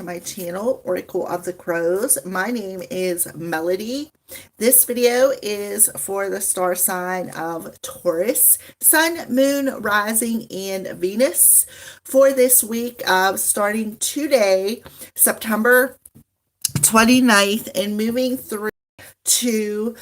my channel, Oracle of the Crows. My name is Melody. This video is for the star sign of Taurus, Sun, Moon, Rising, and Venus for this week of starting today, September 29th, and moving through to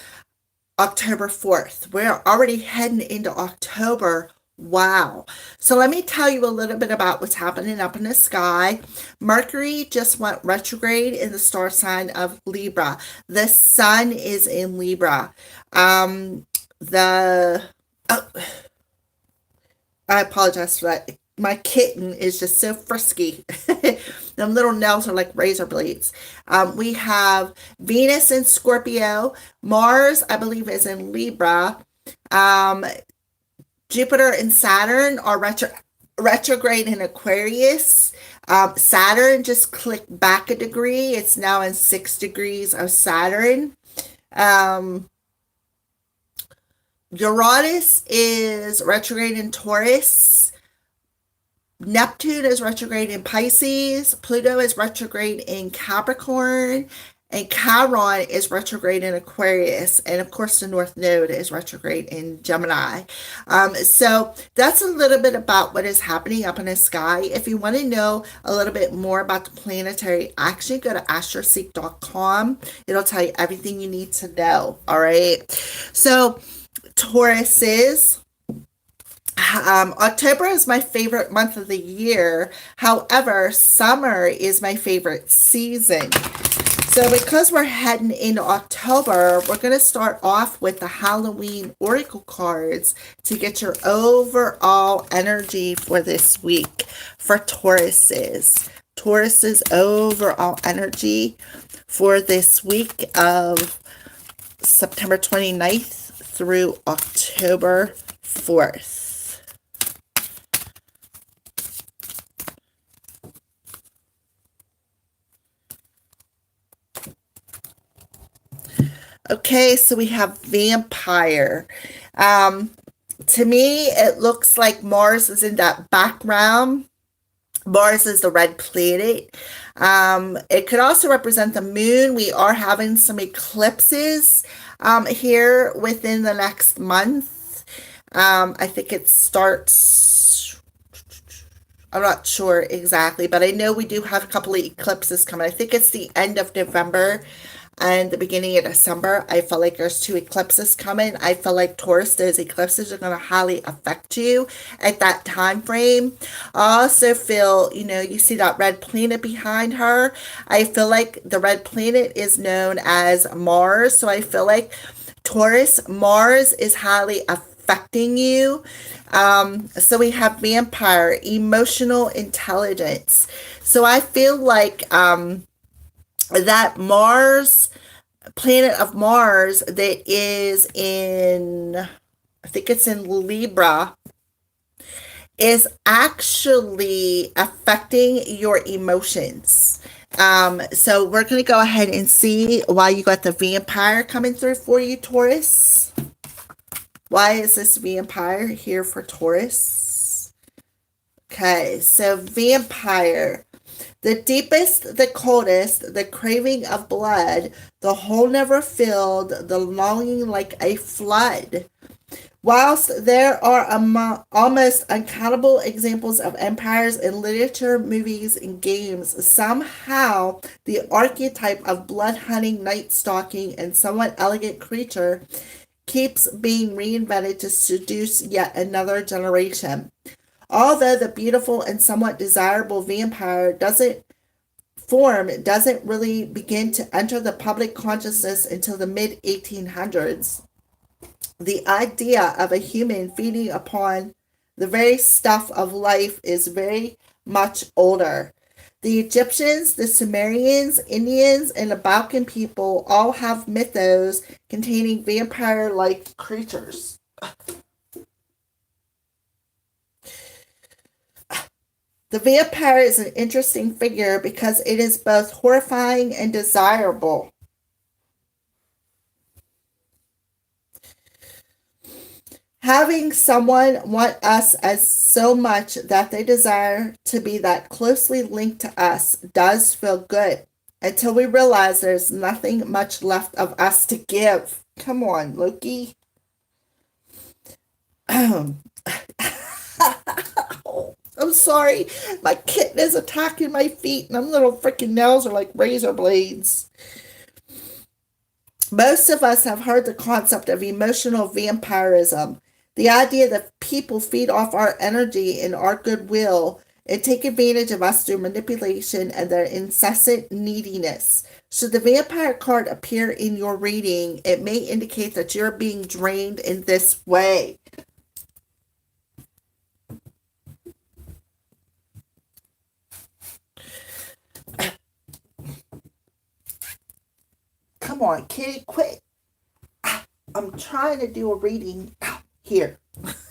October 4th. We're already heading into October. Wow. So let me tell you a little bit about what's happening up in the sky. Mercury just went retrograde in the star sign of Libra. The sun is in Libra. The oh, I apologize for that. My kitten is just so frisky. Them little nails are like razor blades. We have Venus in Scorpio. Mars, I believe, is in Libra. Jupiter and Saturn are retrograde in Aquarius. Saturn just clicked back a degree. It's now in 6 degrees of Saturn. Uranus is retrograde in Taurus. Neptune is retrograde in Pisces. Pluto is retrograde in Capricorn. And Chiron is retrograde in Aquarius. And of course, the North Node is retrograde in Gemini. So that's a little bit about what is happening up in the sky. If you want to know a little bit more about the planetary action, go to astroseek.com. It'll tell you everything you need to know. All right. So Tauruses. October is my favorite month of the year. However, summer is my favorite season. So because we're heading into October, we're going to start off with the Halloween Oracle cards to get your overall energy for this week for Tauruses. Taurus's overall energy for this week of September 29th through October 4th. Okay, so we have Vampire. To me, it looks like Mars is in that background. Mars is the red planet. It could also represent the moon. We are having some eclipses here within the next month. I think it starts, I'm not sure exactly, but I know we do have a couple of eclipses coming. I think it's the end of November and the beginning of December. I feel like there's 2 eclipses coming. I feel like Taurus, those eclipses are going to highly affect you at that time frame. I also feel, you see that red planet behind her. I feel like the red planet is known as Mars. So I feel like Taurus, Mars is highly affecting you. So we have Vampire, emotional intelligence. So I feel like, that Mars, planet of Mars, that is in, I think it's in Libra, is actually affecting your emotions. So we're going to go ahead and see why you got the Vampire coming through for you, Taurus. Why is this Vampire here for Taurus? Okay, so Vampire. The deepest, the coldest, the craving of blood, the hole never filled, the longing like a flood. Whilst there are almost uncountable examples of empires in literature, movies, and games, somehow the archetype of blood-hunting, night-stalking, and somewhat elegant creature keeps being reinvented to seduce yet another generation. Although the beautiful and somewhat desirable vampire doesn't really begin to enter the public consciousness until the mid-1800s, the idea of a human feeding upon the very stuff of life is very much older. The Egyptians, the Sumerians, Indians, and the Balkan people all have mythos containing vampire-like creatures. The vampire is an interesting figure because it is both horrifying and desirable. Having someone want us as so much that they desire to be that closely linked to us does feel good until we realize there's nothing much left of us to give. Come on, Loki. I'm sorry. My kitten is attacking my feet, and them little freaking nails are like razor blades. Most of us have heard the concept of emotional vampirism, the idea that people feed off our energy and our goodwill and take advantage of us through manipulation and their incessant neediness. Should the vampire card appear in your reading, it may indicate that you're being drained in this way. Come on, kitty, quit. I'm trying to do a reading here.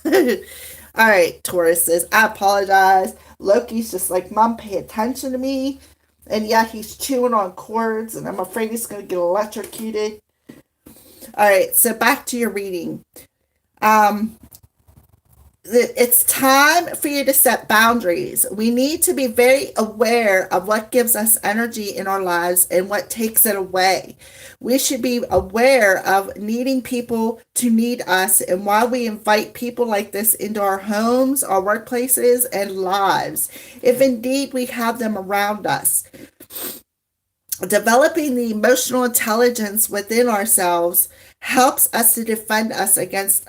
All right, Tauruses, I apologize. Loki's just like, Mom, pay attention to me. And yet he's chewing on cords, and I'm afraid he's going to get electrocuted. All right, so back to your reading. It's time for you to set boundaries. We need to be very aware of what gives us energy in our lives and what takes it away. We should be aware of needing people to need us and why we invite people like this into our homes, our workplaces, and lives, if indeed we have them around us. Developing the emotional intelligence within ourselves helps us to defend us against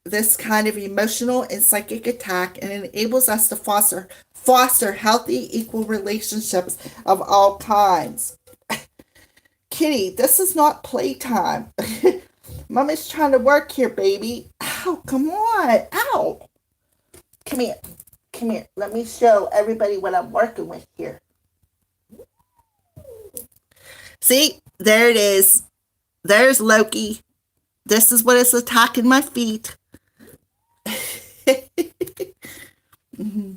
this kind of emotional and psychic attack, and enables us to foster healthy, equal relationships of all kinds. Kitty, this is not playtime. Mommy's trying to work here, baby. Ow, come on. Ow. Come here. Come here. Let me show everybody what I'm working with here. See, there it is. There's Loki. This is what is attacking my feet. Mm-hmm.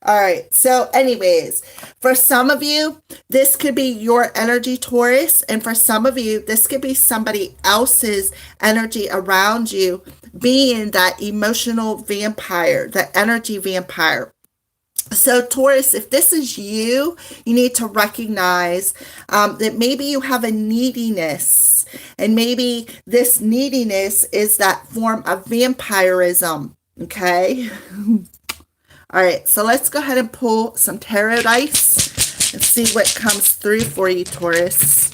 All right. So anyways, for some of you, this could be your energy, Taurus. And for some of you, this could be somebody else's energy around you being that emotional vampire, the energy vampire. So Taurus, if this is you, you need to recognize that maybe you have a neediness, and maybe this neediness is that form of vampirism. Okay. All right. So let's go ahead and pull some tarot dice and see what comes through for you, Taurus.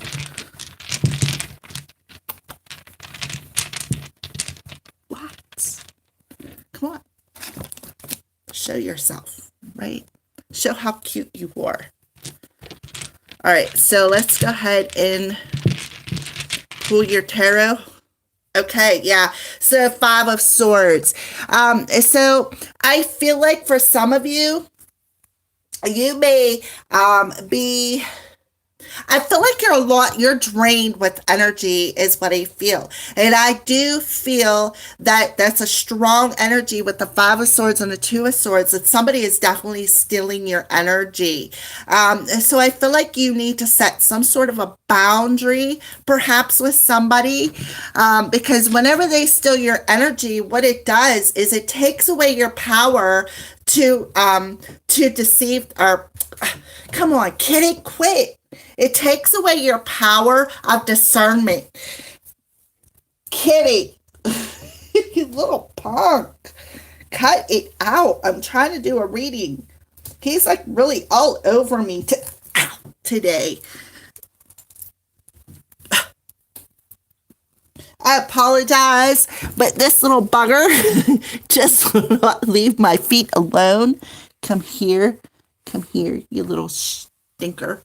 What? Come on. Show yourself. Right? Show how cute you are. All right, so let's go ahead and pull your tarot. Okay, yeah. So 5 of Swords. So I feel like for some of you, you may be... I feel like you're drained with energy is what I feel. And I do feel that that's a strong energy with the 5 of Swords and the 2 of Swords, that somebody is definitely stealing your energy. So I feel like you need to set some sort of a boundary, perhaps with somebody, because whenever they steal your energy, what it does is it takes away your power to deceive, or come on, kitty, quit. It takes away your power of discernment. Kitty, you little punk. Cut it out. I'm trying to do a reading. He's like really all over me today. I apologize, but this little bugger just will not leave my feet alone. Come here, you little stinker.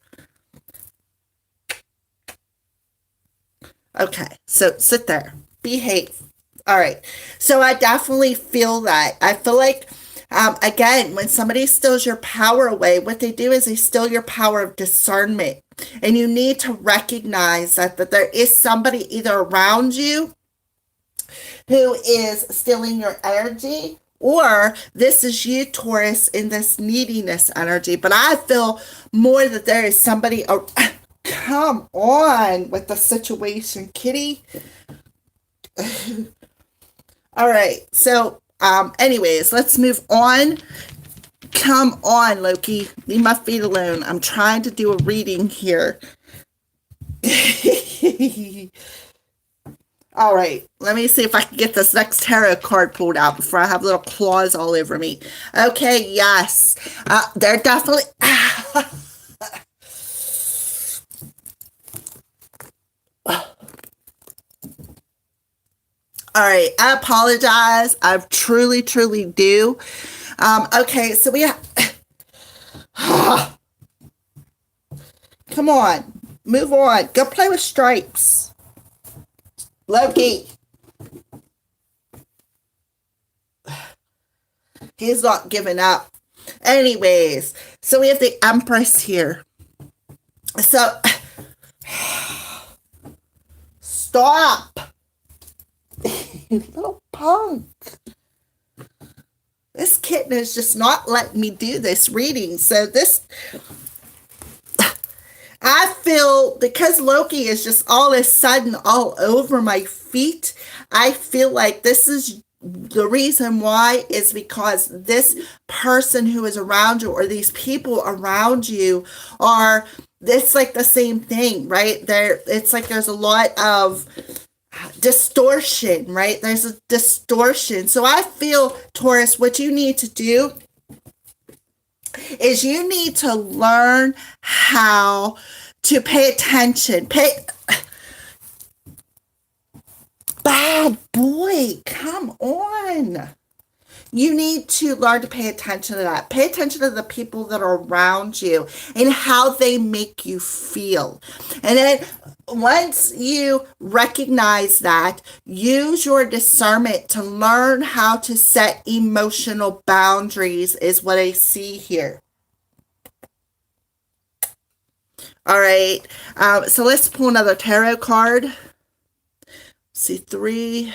Okay, so sit there. Behave. All right. So I definitely feel that. I feel like, again, when somebody steals your power away, what they do is they steal your power of discernment. And you need to recognize that there is somebody either around you who is stealing your energy, or this is you, Taurus, in this neediness energy. But I feel more that there is somebody... Come on with the situation, kitty. All All right. So, anyways, let's move on. Come on, Loki. Leave my feet alone. I'm trying to do a reading here. All right. Let me see if I can get this next tarot card pulled out before I have little claws all over me. Okay. Yes. They're definitely. All right, I apologize. I truly, truly do. Okay, so we have. Come on, move on. Go play with stripes. Loki. He's not giving up. Anyways, so we have the Empress here. So, stop. Little punk. This kitten is just not letting me do this reading. So this, I feel, because Loki is just all of a sudden all over my feet, I feel like this is the reason why is because this person who is around you or these people around you are, it's like the same thing, right? It's like there's a lot of distortion, right? There's a distortion. So I feel, Taurus, what you need to do is you need to learn how to pay attention. Bad boy, come on. You need to learn to pay attention to that. Pay attention to the people that are around you and how they make you feel. And then once you recognize that, use your discernment to learn how to set emotional boundaries is what I see here. All right. So let's pull another tarot card. See, 3.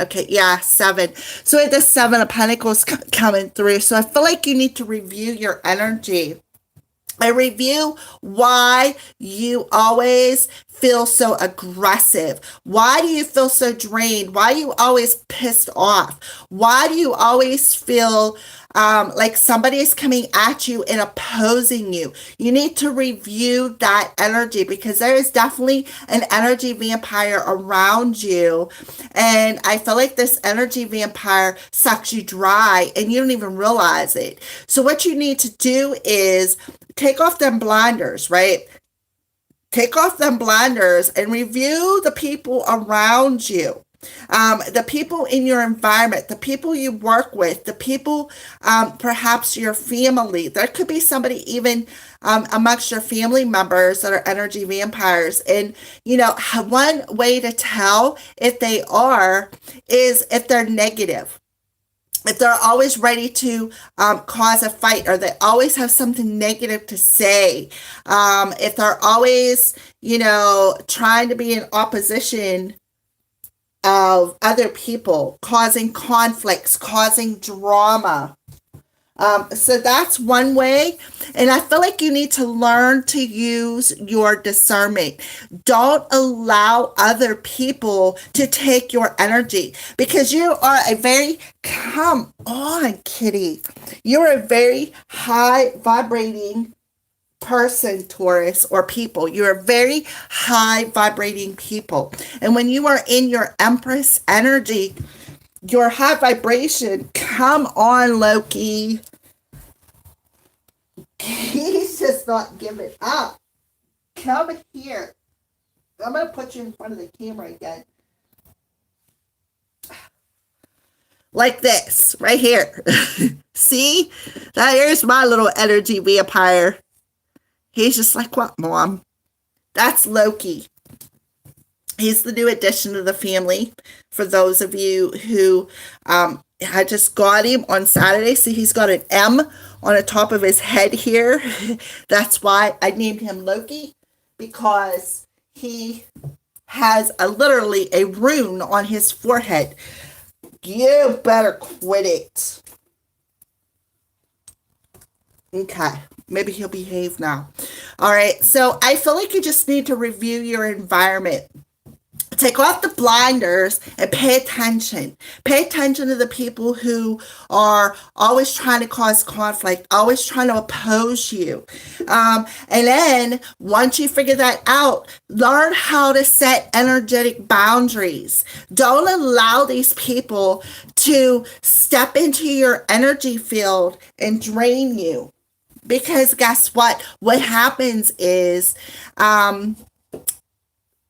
Okay, yeah, 7. So we have the 7 of Pentacles coming through. So I feel like you need to review your energy. I review why you always feel so aggressive. Why do you feel so drained? Why are you always pissed off? Why do you always feel like somebody is coming at you and opposing you? You need to review that energy because there is definitely an energy vampire around you. And I feel like this energy vampire sucks you dry and you don't even realize it. So what you need to do is take off them blinders, right? Take off them blinders and review the people around you. The people in your environment, the people you work with, the people, perhaps your family. There could be somebody even amongst your family members that are energy vampires. And, you know, one way to tell if they are is if they're negative. If they're always ready to cause a fight, or they always have something negative to say, if they're always, you know, trying to be in opposition of other people, causing conflicts, causing drama. So that's one way. And I feel like you need to learn to use your discernment. Don't allow other people to take your energy because you are a very, come on, kitty. You're a very high vibrating person, Taurus, or people. You're a very high vibrating people. And when you are in your Empress energy, your high vibration, come on, Loki. He's just not giving up. Come here. I'm going to put you in front of the camera again. Like this, right here. See? Here's my little energy vampire. He's just like, what, Mom? That's Loki. He's the new addition to the family. For those of you who I just got him on Saturday. See, he's got an M on the top of his head here. That's why I named him Loki, because he has literally a rune on his forehead. You better quit it. Okay. Maybe he'll behave now. All right. So I feel like you just need to review your environment. Take off the blinders and pay attention. Pay attention to the people who are always trying to cause conflict, always trying to oppose you. And then once you figure that out, learn how to set energetic boundaries. Don't allow these people to step into your energy field and drain you. Because guess what? What happens is,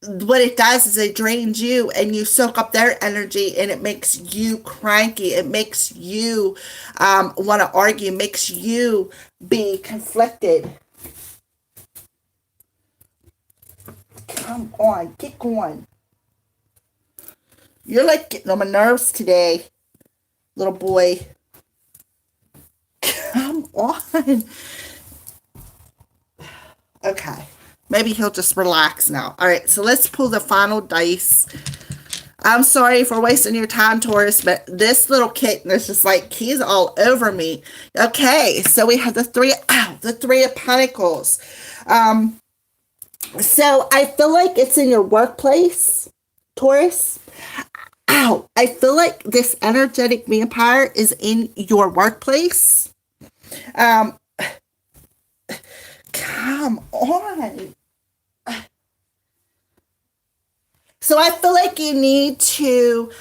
what it does is it drains you and you soak up their energy, and it makes you cranky. It makes you want to argue, makes you be conflicted. Come on, get going. You're like getting on my nerves today, little boy. Come on. Okay. Maybe he'll just relax now. All right, so let's pull the final dice. I'm sorry for wasting your time, Taurus, but this little kitten is just like, he's all over me. Okay, so we have the Three of Pentacles. So I feel like it's in your workplace, Taurus. Ow, I feel like this energetic vampire is in your workplace. Come on. So I feel like you need to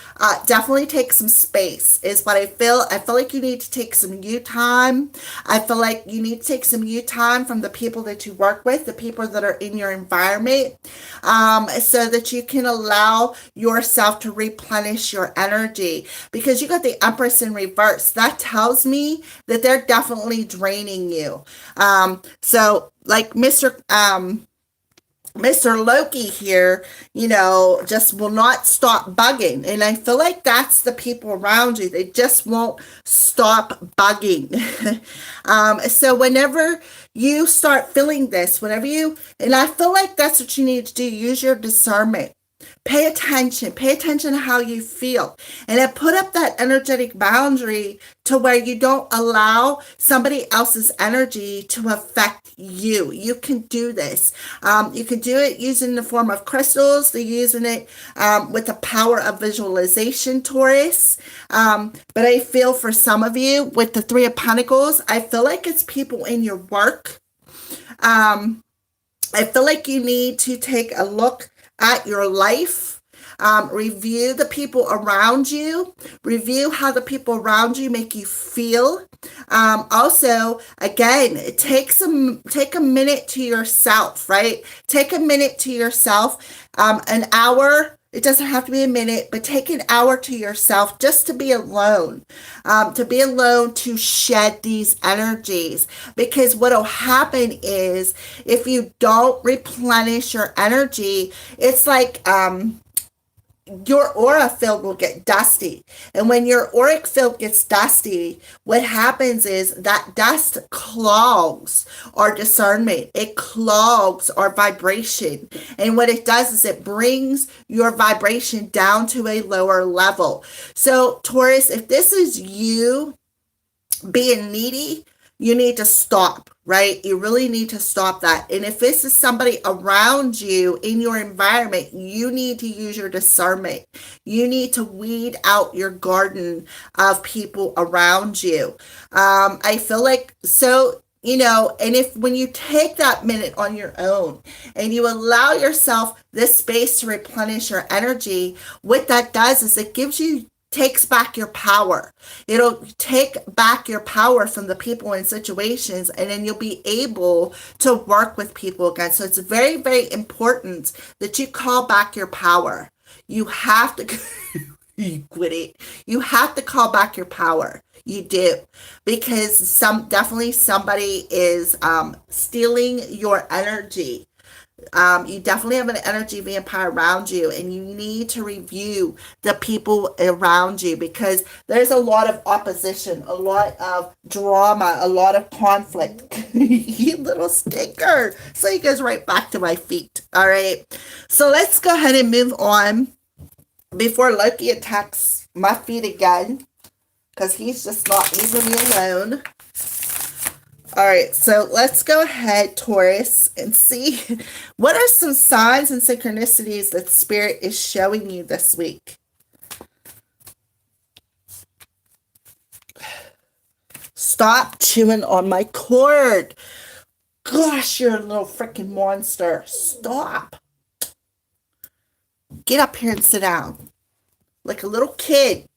definitely take some space is what I feel. I feel like you need to take some you time. I feel like you need to take some you time from the people that you work with, the people that are in your environment, so that you can allow yourself to replenish your energy. Because you got the Empress in reverse. That tells me that they're definitely draining you. So like Mr. Loki here, just will not stop bugging. And I feel like that's the people around you. They just won't stop bugging. So whenever you start feeling this, and I feel like that's what you need to do, use your discernment. Pay attention to how you feel, and then put up that energetic boundary to where you don't allow somebody else's energy to affect you. You can do this. You can do it using the form of crystals. They're using it with the power of visualization, Taurus. But I feel for some of you with the Three of Pentacles, I feel like it's people in your work. I feel like you need to take a look at your life, review the people around you, review how the people around you make you feel. Also, again, take a minute to yourself, right? Take a minute to yourself, an hour. It doesn't have to be a minute, but take an hour to yourself just to be alone, to shed these energies. Because what will happen is if you don't replenish your energy, it's like your aura field will get dusty. And when your auric field gets dusty, what happens is that dust clogs our discernment. It clogs our vibration. And what it does is it brings your vibration down to a lower level. So Taurus, if this is you being needy, you need to stop, right? You really need to stop that. And if this is somebody around you in your environment, you need to use your discernment. You need to weed out your garden of people around you. I feel like so, and when you take that minute on your own and you allow yourself this space to replenish your energy, what that does is it takes back your power. It'll take back your power from the people and situations, and then you'll be able to work with people again. So it's very, very important that you call back your power. You have to quit it. You have to call back your power. You do, because definitely somebody is stealing your energy. You definitely have an energy vampire around you, and you need to review the people around you, because there's a lot of opposition, a lot of drama, a lot of conflict. You little stinker. So he goes right back to my feet. All right. So let's go ahead and move on before Loki attacks my feet again, because he's just not leaving me alone. All right, so let's go ahead, Taurus, and see what are some signs and synchronicities that Spirit is showing you this week. Stop chewing on my cord. Gosh, you're a little freaking monster. Stop. Get up here and sit down like a little kid.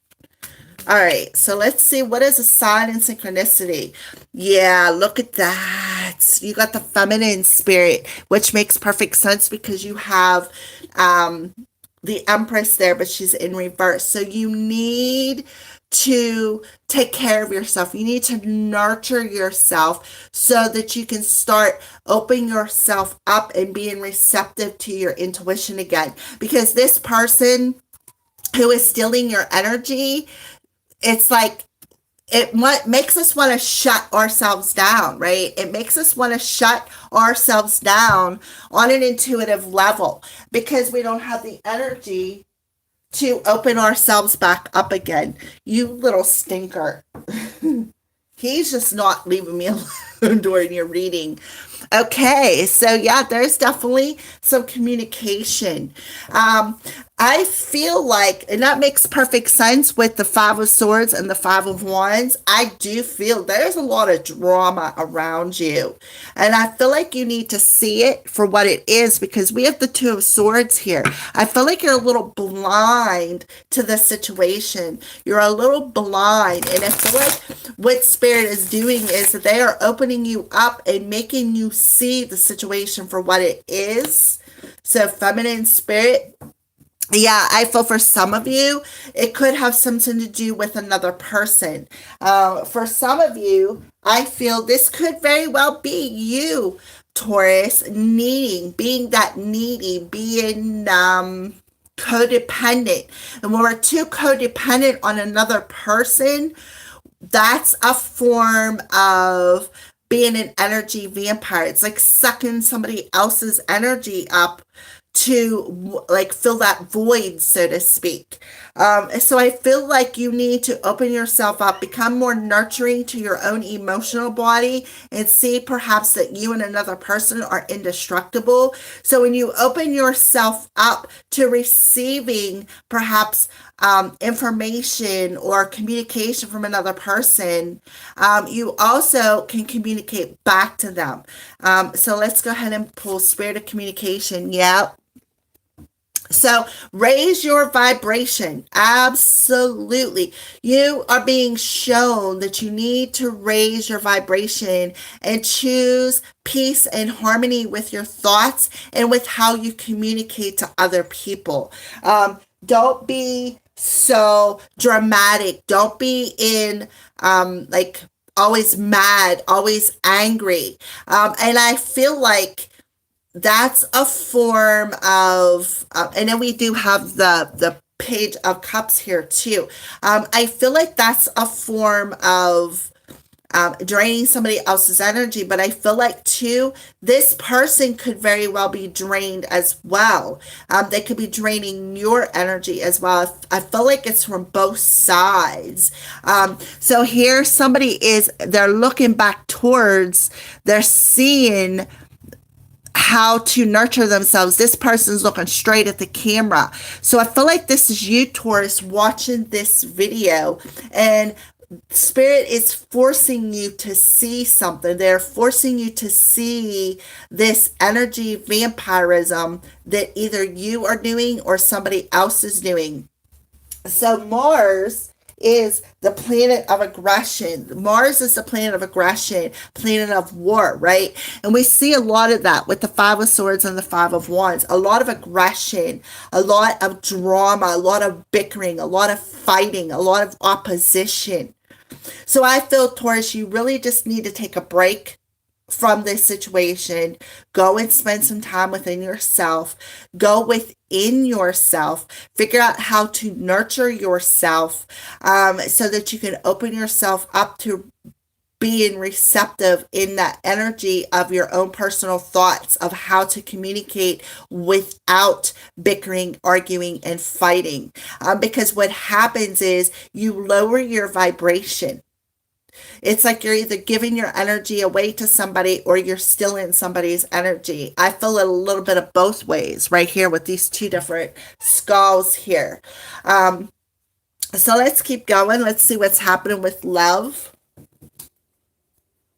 All right, so let's see, what is a sign and synchronicity? Yeah, look at that. You got the feminine spirit, which makes perfect sense because you have the Empress there, but she's in reverse. So you need to take care of yourself. You need to nurture yourself so that you can start opening yourself up and being receptive to your intuition again. Because this person who is stealing your energy, it's like it makes us want to shut ourselves down, right? It makes us want to shut ourselves down on an intuitive level because we don't have the energy to open ourselves back up again. You little stinker. He's just not leaving me alone during your reading. Okay, so yeah, there's definitely some communication. I feel like, and that makes perfect sense with the Five of Swords and the Five of Wands, I do feel there's a lot of drama around you. And I feel like you need to see it for what it is because we have the Two of Swords here. I feel like you're a little blind to the situation. You're a little blind. And I feel like what Spirit is doing is that they are opening you up and making you see the situation for what it is. So feminine spirit, yeah, I feel for some of you, it could have something to do with another person. For some of you, I feel this could very well be you, Taurus, being that needy, being codependent. And when we're too codependent on another person, that's a form of being an energy vampire. It's like sucking somebody else's energy up to like fill that void, so to speak. So I feel like you need to open yourself up, become more nurturing to your own emotional body, and see perhaps that you and another person are indestructible. So when you open yourself up to receiving perhaps information or communication from another person, you also can communicate back to them. So let's go ahead and pull Spirit of Communication. Yep. So raise your vibration. Absolutely. You are being shown that you need to raise your vibration and choose peace and harmony with your thoughts and with how you communicate to other people. Don't be so dramatic. Don't be in like always mad, always angry. And I feel like that's a form of, and then we do have the Page of Cups here too. I feel like that's a form of draining somebody else's energy, but I feel like too, this person could very well be drained as well. They could be draining your energy as well. I feel like it's from both sides. So here they're looking back towards, they're seeing how to nurture themselves. This person's looking straight at the camera. So I feel like this is you, Taurus, watching this video, and Spirit is forcing you to see something. They're forcing you to see this energy vampirism that either you are doing or somebody else is doing. So Mars is the planet of aggression. Mars is the planet of aggression, planet of war, right? And we see a lot of that with the Five of Swords and the Five of Wands. A lot of aggression, a lot of drama, a lot of bickering, a lot of fighting, a lot of opposition. So I feel, Taurus, you really just need to take a break from this situation. Go and spend some time within yourself. Go within yourself. Figure out how to nurture yourself so that you can open yourself up to being receptive in that energy of your own personal thoughts of how to communicate without bickering, arguing, and fighting. Because what happens is you lower your vibration. It's like you're either giving your energy away to somebody or you're still in somebody's energy. I feel a little bit of both ways right here with these two different skulls here. So let's keep going. Let's see what's happening with love.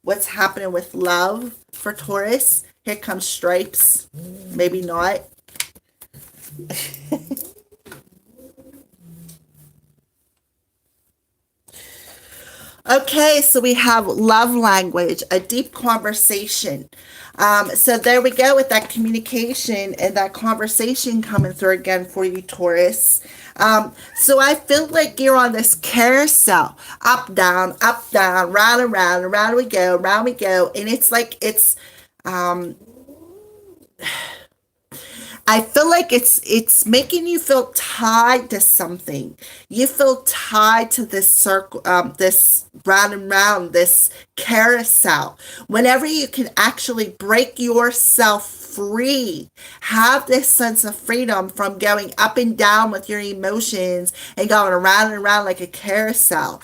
What's happening with love for Taurus? Here comes stripes. Maybe not. Okay, so we have love language, a deep conversation. So there we go with that communication and that conversation coming through again for you, Taurus. So I feel like you're on this carousel, up, down, round and round, around we go, round we go. And it's like um, I feel like it's making you feel tied to something. You feel tied to this circle, this round and round, this carousel. Whenever you can actually break yourself free, have this sense of freedom from going up and down with your emotions and going around and around like a carousel.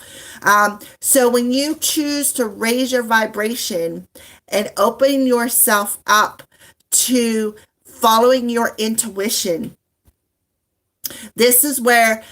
So when you choose to raise your vibration and open yourself up to following your intuition, this is where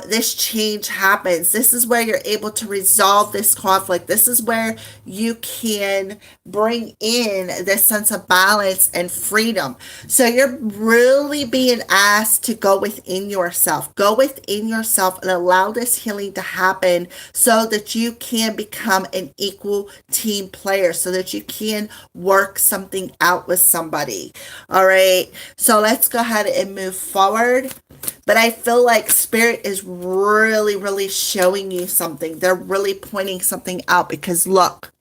this change happens. This is where you're able to resolve this conflict. This is where you can bring in this sense of balance and freedom. So you're really being asked to go within yourself. Go within yourself and allow this healing to happen so that you can become an equal team player, so that you can work something out with somebody. All right. So let's go ahead and move forward. But I feel like Spirit is really, really showing you something. They're really pointing something out because look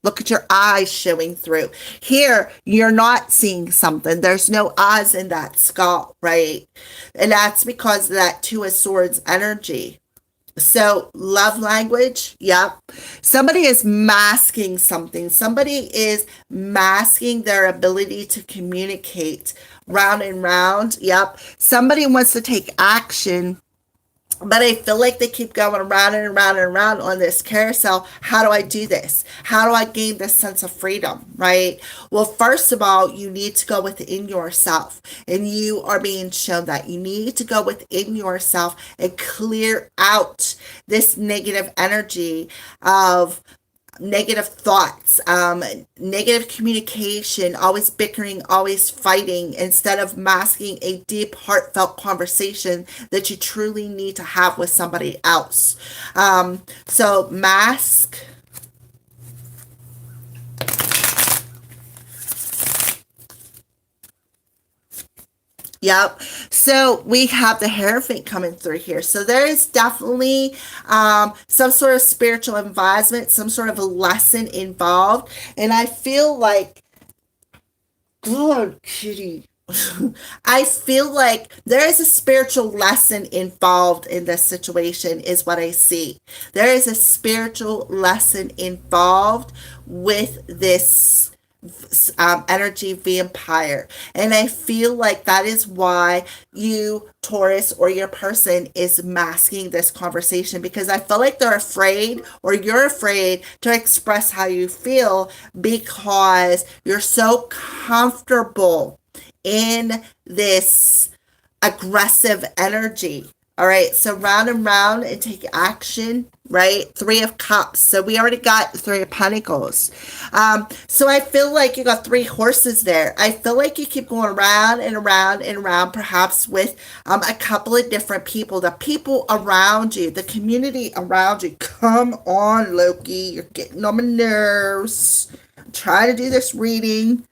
at your eyes showing through. Here, you're not seeing something. There's no eyes in that skull, right? And that's because of that Two of Swords energy. So love language, yep. Somebody is masking something. Somebody is masking their ability to communicate round and round, yep. Somebody wants to take action, but I feel like they keep going around and around and around on this carousel. How do I do this? How do I gain this sense of freedom, right? Well, first of all, you need to go within yourself. And you are being shown that you need to go within yourself and clear out this negative energy of negative thoughts, negative communication, always bickering, always fighting, instead of masking a deep, heartfelt conversation that you truly need to have with somebody else. So mask. Yep. So we have the Hierophant coming through here. So there is definitely some sort of spiritual advisement, some sort of a lesson involved. And I feel like, good kitty. I feel like there is a spiritual lesson involved in this situation, is what I see. There is a spiritual lesson involved with this energy vampire, and I feel like that is why you, Taurus, or your person is masking this conversation, because I feel like they're afraid, or you're afraid to express how you feel because you're so comfortable in this aggressive energy. All right, so round and round and take action, right? Three of Cups. So we already got Three of Pentacles. So I feel like you got three horses there. I feel like you keep going around and around and around, perhaps with a couple of different people. The people around you, the community around you. Come on, Loki. You're getting on my nerves. I'm trying to do this reading.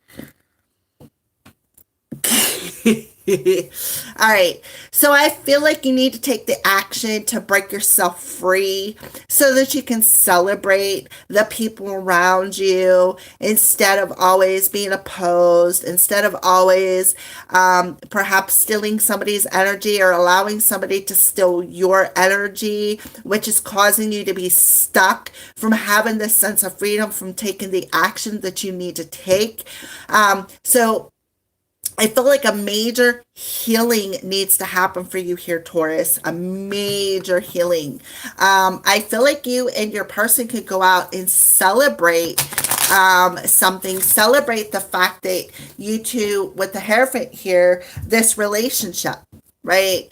All right, so I feel like you need to take the action to break yourself free so that you can celebrate the people around you instead of always being opposed, instead of always perhaps stealing somebody's energy or allowing somebody to steal your energy, which is causing you to be stuck from having this sense of freedom, from taking the action that you need to take. So I feel like a major healing needs to happen for you here, Taurus. A major healing. I feel like you and your person could go out and celebrate something. Celebrate the fact that you two, with the Hierophant here, this relationship, right?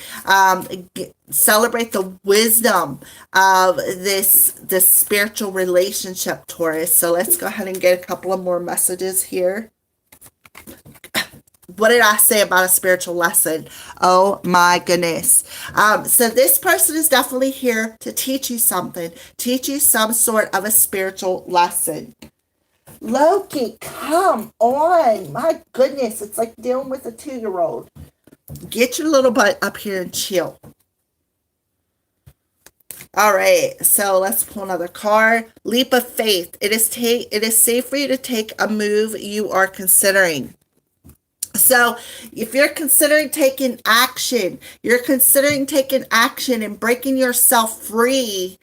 Celebrate the wisdom of this spiritual relationship, Taurus. So let's go ahead and get a couple of more messages here. What did I say about a spiritual lesson? Oh my goodness. So this person is definitely here to teach you something, teach you some sort of a spiritual lesson. Loki, come on. My goodness, it's like dealing with a 2-year-old. Get your little butt up here and chill. All right, so let's pull another card. Leap of faith. It is safe for you to take a move you are considering. So if you're considering taking action, and breaking yourself free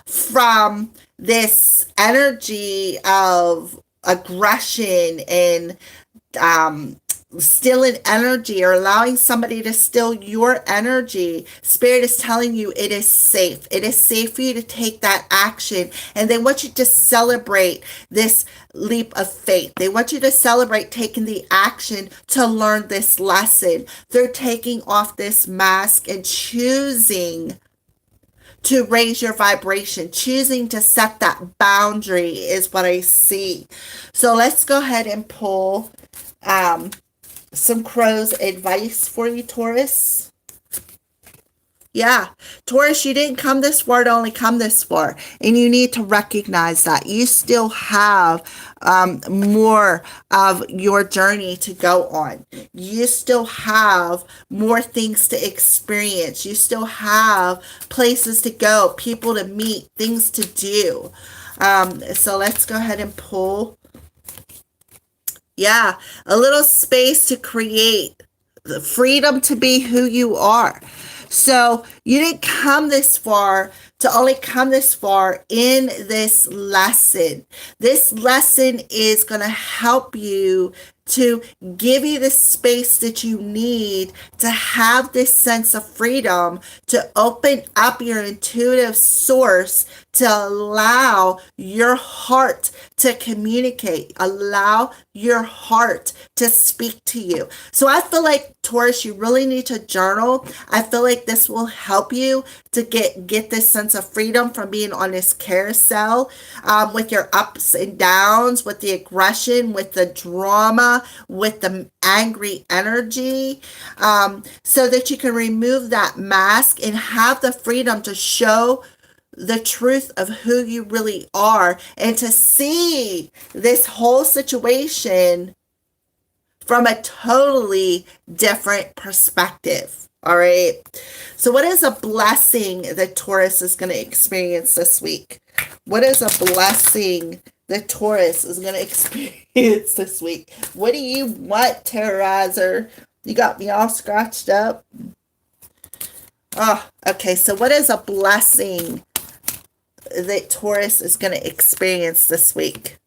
from this energy of aggression and stealing energy, or allowing somebody to steal your energy, Spirit is telling you it is safe. It is safe for you to take that action. And they want you to celebrate this leap of faith. They want you to celebrate taking the action to learn this lesson. They're taking off this mask and choosing to raise your vibration, choosing to set that boundary is what I see. So let's go ahead and pull some crow's advice for you, Taurus. Yeah, Taurus, you didn't come this far to only come this far, and you need to recognize that you still have more of your journey to go on. You still have more things to experience. You still have places to go, people to meet, things to do. So let's go ahead and pull. Yeah, a little space to create the freedom to be who you are. So you didn't come this far to only come this far in this lesson. This lesson is going to help you to give you the space that you need to have this sense of freedom, to open up your intuitive source, to allow your heart to communicate, allow your heart to speak to you. So I feel like, Taurus, you really need to journal. I feel like this will help you to get this sense of freedom from being on this carousel, with your ups and downs, with the aggression, with the drama, with the angry energy, so that you can remove that mask and have the freedom to show the truth of who you really are, and to see this whole situation from a totally different perspective. All right. So what is a blessing that Taurus is going to experience this week? What is a blessing that Taurus is going to experience this week? What do you want, Terrorizer? You got me all scratched up. Oh, okay. So what is a blessing that Taurus is going to experience this week?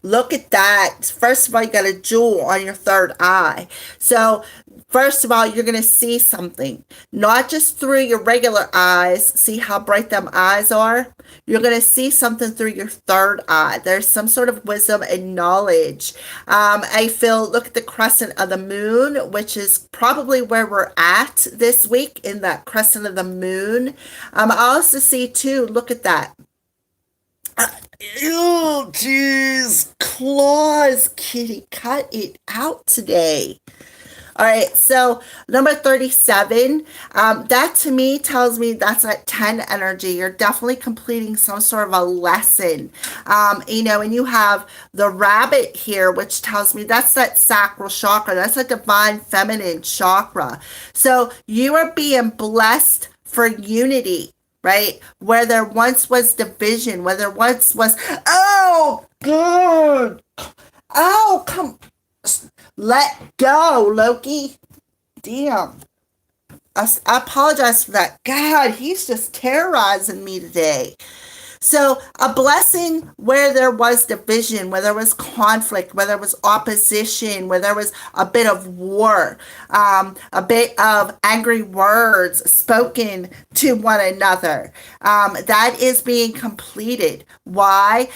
Look at that. First of all, you got a jewel on your third eye. So first of all, you're going to see something, not just through your regular eyes. See how bright them eyes are? You're going to see something through your third eye. There's some sort of wisdom and knowledge. I feel, look at the crescent of the moon, which is probably where we're at this week, in that crescent of the moon. I also see too, look at that. Oh, jeez. Claws, kitty. Cut it out today. All right, so number 37, that to me tells me that's at 10 energy. You're definitely completing some sort of a lesson. And you have the rabbit here, which tells me that's that sacral chakra. That's a divine feminine chakra. So you are being blessed for unity, right? Where there once was division, where there once was, oh, God. Oh, come. Let go, Loki. Damn. I apologize for that. God, he's just terrorizing me today. So a blessing where there was division, where there was conflict, where there was opposition, where there was a bit of war, a bit of angry words spoken to one another. That is being completed. Why?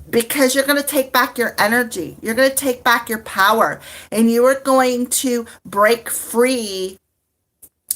Because you're going to take back your energy. You're going to take back your power, and you are going to break free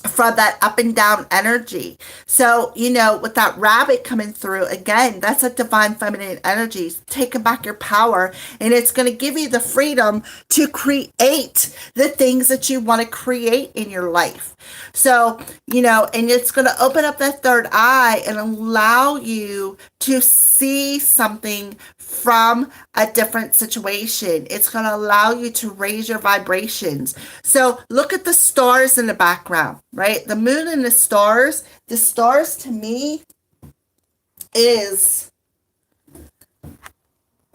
from that up and down energy. So, with that rabbit coming through, again, that's a divine feminine energy. Taking back your power, and it's going to give you the freedom to create the things that you want to create in your life. So, and it's going to open up that third eye and allow you to see something from a different situation. It's going to allow you to raise your vibrations. So look at the stars in the background, right? The moon and the stars. The stars to me is,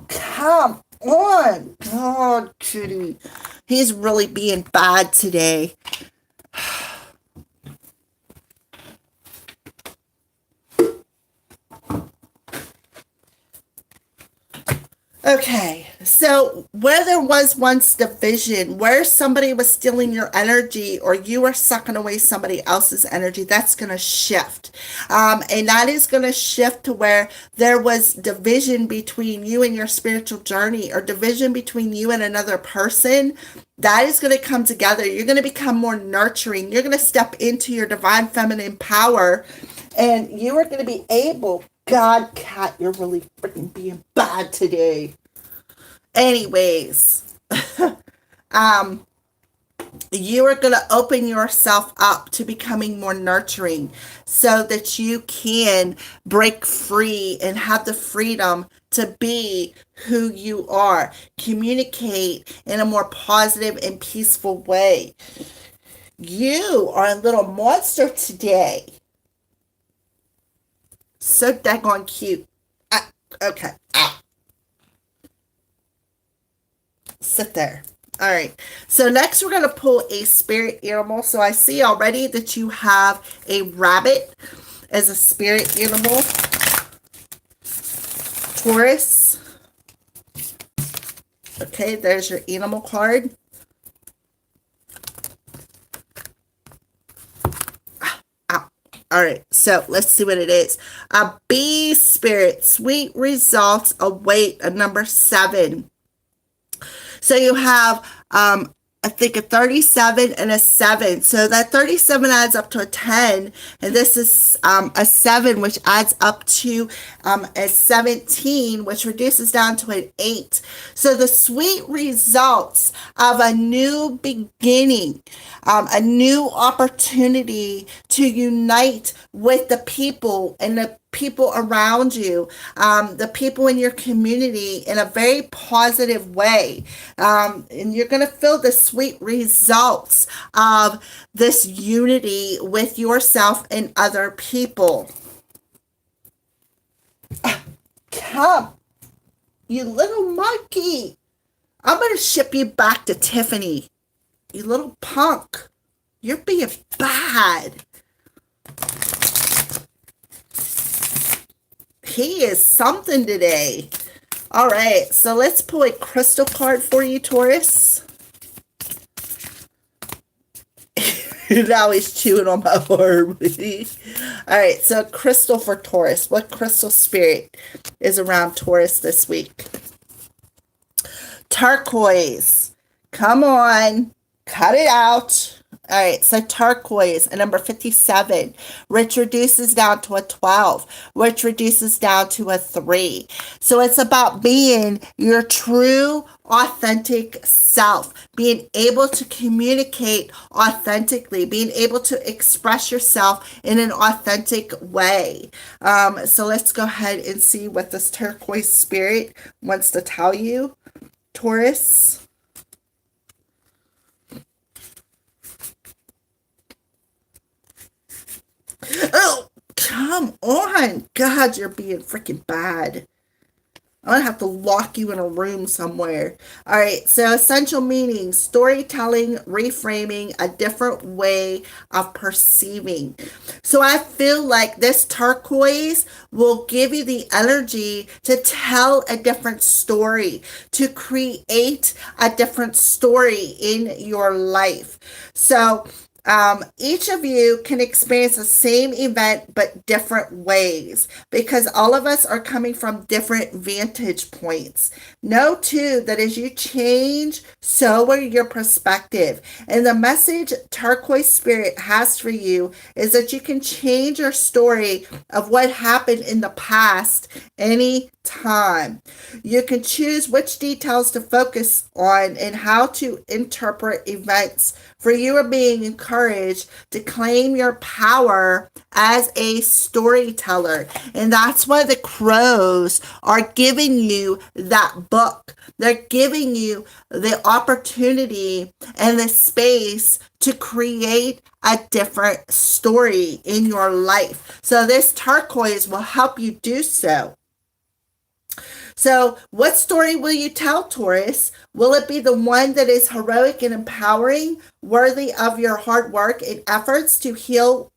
come on. God, Kitty. He's really being bad today. Okay, so where there was once division, where somebody was stealing your energy or you are sucking away somebody else's energy, that's going to shift. And that is going to shift to where there was division between you and your spiritual journey, or division between you and another person. That is going to come together. You're going to become more nurturing. You're going to step into your divine feminine power, and you are going to be able. God, Kat, you're really freaking being bad today. Anyways, you are going to open yourself up to becoming more nurturing so that you can break free and have the freedom to be who you are. Communicate in a more positive and peaceful way. You are a little monster today. So daggone cute. Okay. Sit there. All right. So next we're going to pull a spirit animal. So I see already that you have a rabbit as a spirit animal. Taurus. Okay, there's your animal card. All right, so let's see what it is. A bee spirit, sweet results await, a number 7. So you have, I think, a 37 and a 7. So that 37 adds up to a 10. And this is a 7, which adds up to a 17, which reduces down to an 8. So the sweet results of a new beginning, a new opportunity to unite with the people and the people around you, the people in your community in a very positive way. And you're going to feel the sweet results of this unity with yourself and other people. Come, you little monkey. I'm going to ship you back to Tiffany. You little punk. You're being bad. He is something today. All right, so let's pull a crystal card for you, Taurus. Now he's chewing on my arm. All right, so crystal for Taurus. What crystal spirit is around Taurus this week? Turquoise. Come on, cut it out. All right, so turquoise, a number 57, which reduces down to a 12, which reduces down to a 3. So it's about being your true, authentic self, being able to communicate authentically, being able to express yourself in an authentic way. So let's go ahead and see what this turquoise spirit wants to tell you, Taurus. Oh, come on. God, you're being freaking bad. I'm going to have to lock you in a room somewhere. All right. So, essential meanings: storytelling, reframing, a different way of perceiving. So, I feel like this turquoise will give you the energy to tell a different story, to create a different story in your life. So, each of you can experience the same event but different ways because all of us are coming from different vantage points. Know too that as you change, so will your perspective. And the message Turquoise Spirit has for you is that you can change your story of what happened in the past any time. You can choose which details to focus on and how to interpret events. For you are being encouraged to claim your power as a storyteller. And that's why the crows are giving you that book. They're giving you the opportunity and the space to create a different story in your life. So this turquoise will help you do so. So, what story will you tell, Taurus? Will it be the one that is heroic and empowering, worthy of your hard work and efforts to heal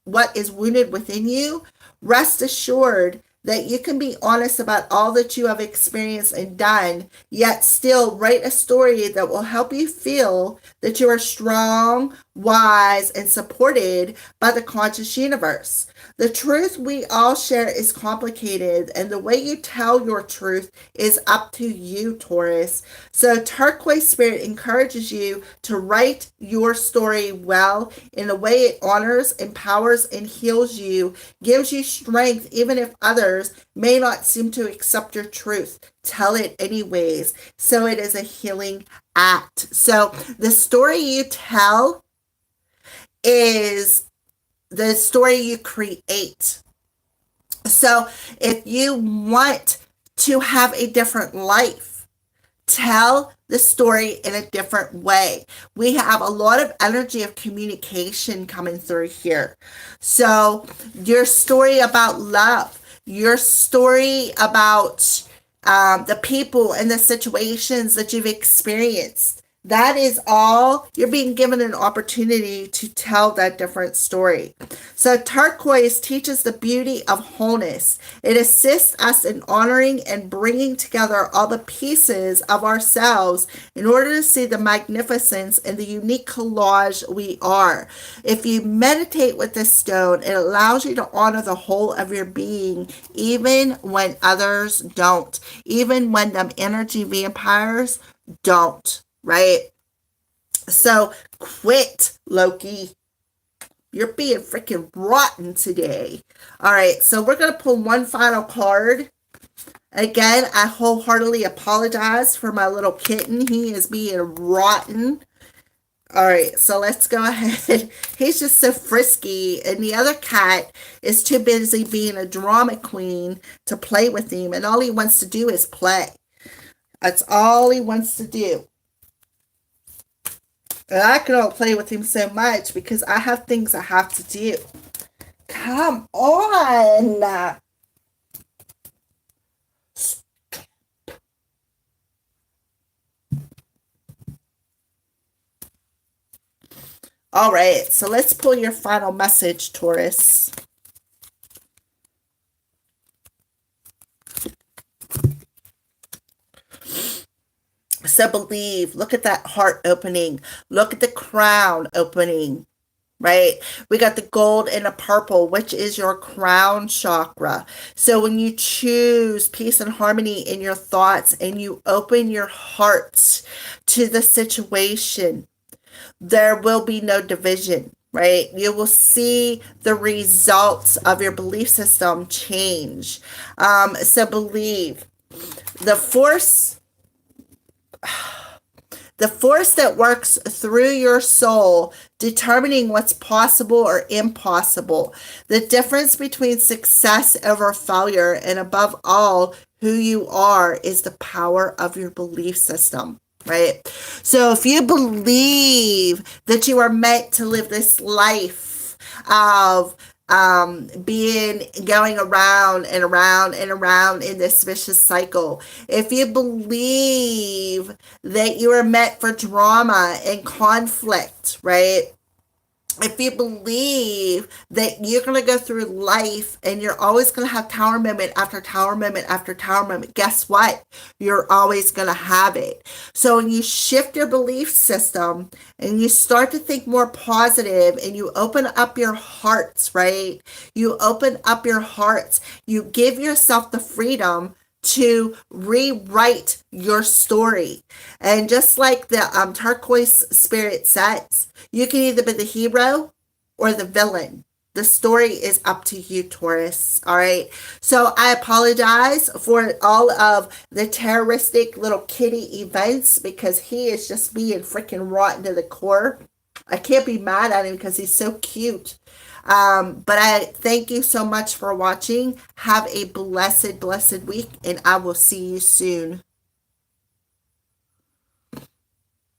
what is wounded within you? Rest assured that you can be honest about all that you have experienced and done, yet still write a story that will help you feel that you are strong, wise, and supported by the conscious universe. The truth we all share is complicated, and the way you tell your truth is up to you, Taurus. So, Turquoise Spirit encourages you to write your story well in a way it honors, empowers, and heals you, gives you strength even if others may not seem to accept your truth. Tell it anyways. So, it is a healing act. So, the story you tell is the story you create. So if you want to have a different life, tell the story in a different way. We have a lot of energy of communication coming through here. So your story about love, your story about the people and the situations that you've experienced, that is all. You're being given an opportunity to tell that different story. So turquoise teaches the beauty of wholeness. It assists us in honoring and bringing together all the pieces of ourselves in order to see the magnificence and the unique collage we are. If you meditate with this stone, it allows you to honor the whole of your being, even when others don't, even when them energy vampires don't. Right? So quit, Loki. You're being freaking rotten today. All right, so we're going to pull one final card. Again, I wholeheartedly apologize for my little kitten. He is being rotten. All right, so let's go ahead. He's just so frisky, and the other cat is too busy being a drama queen to play with him, and all he wants to do is play. That's all he wants to do. And I can only play with him so much because I have things I have to do. Come on. All right, so let's pull your final message, Taurus. So believe. Look at that heart opening. Look at the crown opening, right? We got the gold and the purple, which is your crown chakra. So when you choose peace and harmony in your thoughts and you open your heart to the situation, there will be no division, right? You will see the results of your belief system change. So believe. The force that works through your soul, determining what's possible or impossible, the difference between success over failure, and above all, who you are, is the power of your belief system, right? So if you believe that you are meant to live this life of being going around and around and around in this vicious cycle. If you believe that you are meant for drama and conflict, right? If you believe that you're going to go through life and you're always going to have tower moment after tower moment after tower moment, guess what? You're always going to have it. So when you shift your belief system and you start to think more positive and you open up your hearts, right? You open up your hearts. You give yourself the freedom to rewrite your story. And just like the turquoise spirit says, you can either be the hero or the villain. The story is up to you, Taurus. All right. So I apologize for all of the terroristic little kitty events because he is just being freaking rotten to the core. I can't be mad at him because he's so cute. But I thank you so much for watching. Have a blessed, blessed week, and I will see you soon.